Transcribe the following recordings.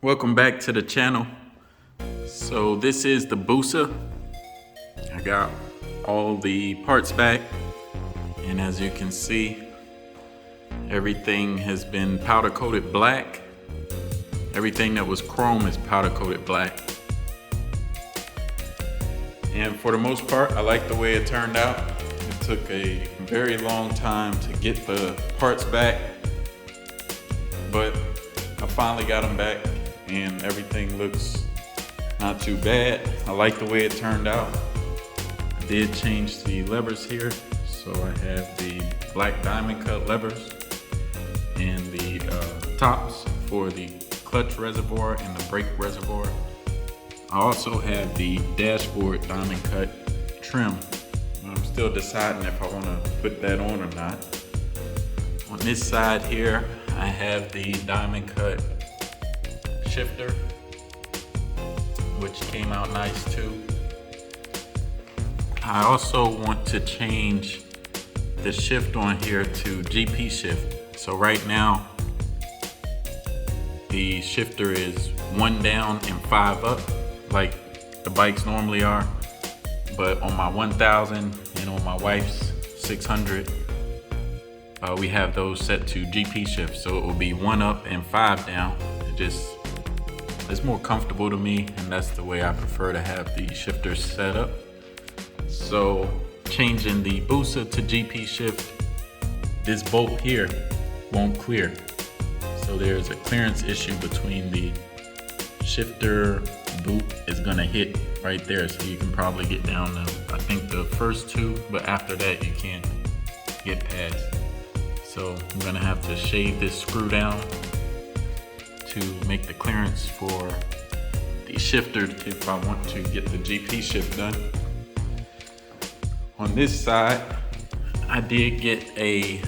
Welcome back to the channel. So this is the Busa. I got all the parts back, and as you can see, everything has been powder coated black. Everything that was chrome is powder coated black. And for the most part, I like the way it turned out. It took a very long time to get the parts back, but I finally got them back and everything looks not too bad. I like the way it turned out. I did change the levers here. So I have the black diamond cut levers and the tops for the clutch reservoir and the brake reservoir. I also have the dashboard diamond cut trim. I'm still deciding if I want to put that on or not. On this side here, I have the diamond cut shifter, which came out nice too. I also want to change the shift on here to GP shift. So right now, the shifter is 1 down and 5 up, like the bikes normally are. But on my 1000 and on my wife's 600, we have those set to GP shift. So it will be 1 up and 5 down. It's more comfortable to me, and that's the way I prefer to have the shifter set up. So changing the Busa to GP shift, this bolt here won't clear. So there's a clearance issue between the shifter boot is gonna hit right there. So you can probably get down to, I think, the first 2, but after that you can't get past. So I'm gonna have to shave this screw down to make the clearance for the shifter if I want to get the GP shift done. On this side, I did get a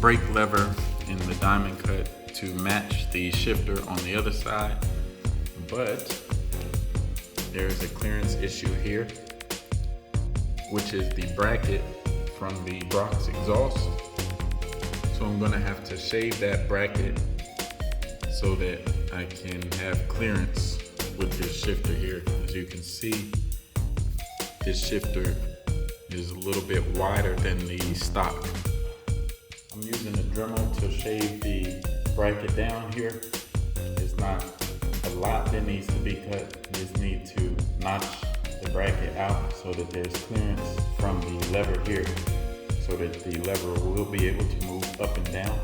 brake lever in the diamond cut to match the shifter on the other side, but there's a clearance issue here, which is the bracket from the Brock's exhaust. So I'm gonna have to shave that bracket so that I can have clearance with this shifter here. As you can see, this shifter is a little bit wider than the stock. I'm using a Dremel to shave the bracket down here. It's not a lot that needs to be cut. You just need to notch the bracket out so that there's clearance from the lever here, so that the lever will be able to move up and down.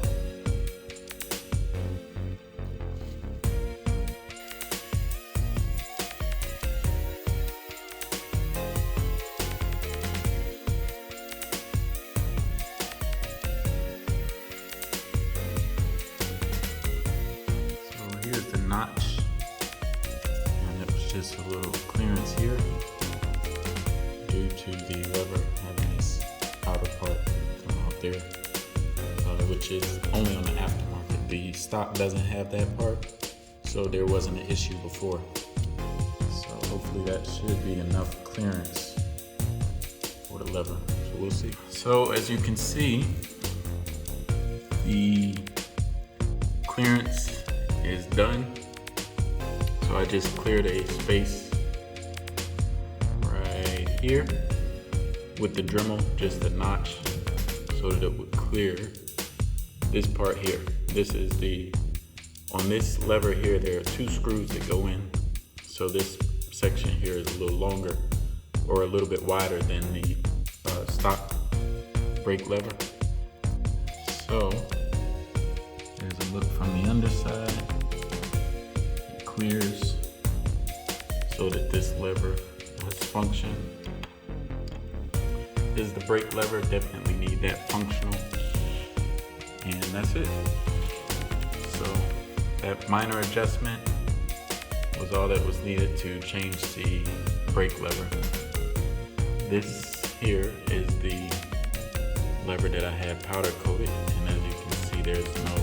Here's the notch, and it was just a little clearance here due to the lever having this outer part come out there, which is only on the aftermarket. The stock doesn't have that part, so there wasn't an issue before. So hopefully that should be enough clearance for the lever, so we'll see. So as you can see, the clearance is done. So I just cleared a space right here with the Dremel, just a notch, so that it would clear this part here. This is on this lever here, there are 2 screws that go in. So this section here is a little longer or a little bit wider than the stock brake lever. So there's a look from the underside. It clears so that this lever has function. This is the brake lever, definitely need that functional. And that's it. So that minor adjustment was all that was needed to change the brake lever. This here is the lever that I had powder coated, and as you can see, there's no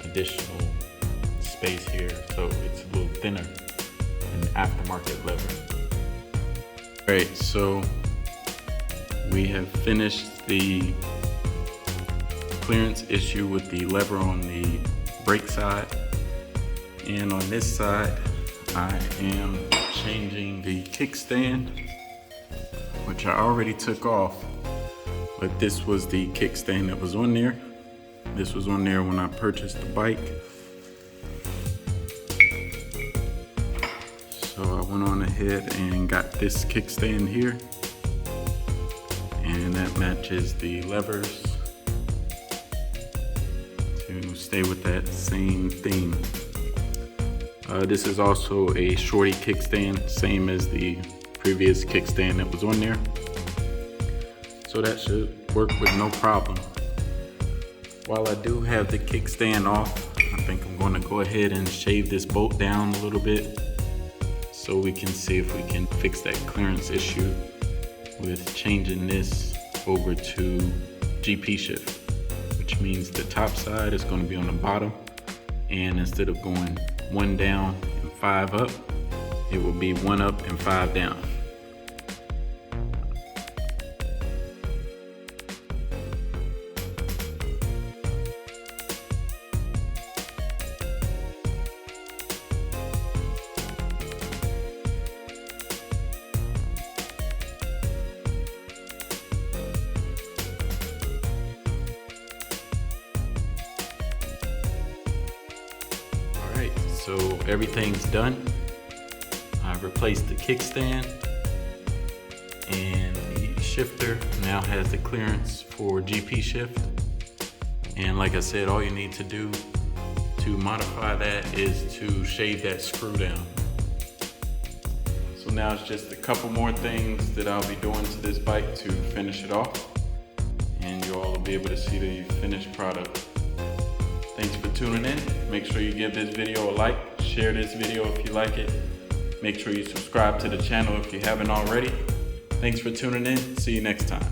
additional space here, so it's a little thinner than the aftermarket lever. Alright, so we have finished the clearance issue with the lever on the brake side, And on this side, I am changing the kickstand, which I already took off, but this was the kickstand that was on there. This was on there when I purchased the bike. So I went on ahead and got this kickstand here, and that matches the levers to stay with that same theme. This is also a shorty kickstand, same as the previous kickstand that was on there. So that should work with no problem. While I do have the kickstand off, I think I'm going to go ahead and shave this bolt down a little bit so we can see if we can fix that clearance issue with changing this over to GP shift, which means the top side is going to be on the bottom, and instead of going 1 down and 5 up, it will be 1 up and 5 down. So everything's done. I've replaced the kickstand, and the shifter now has the clearance for GP shift. And like I said, all you need to do to modify that is to shave that screw down. So now it's just a couple more things that I'll be doing to this bike to finish it off, and you all will be able to see the finished product. Thanks for tuning in. Make sure you give this video a like, share this video if you like it. Make sure you subscribe to the channel if you haven't already. Thanks for tuning in. See you next time.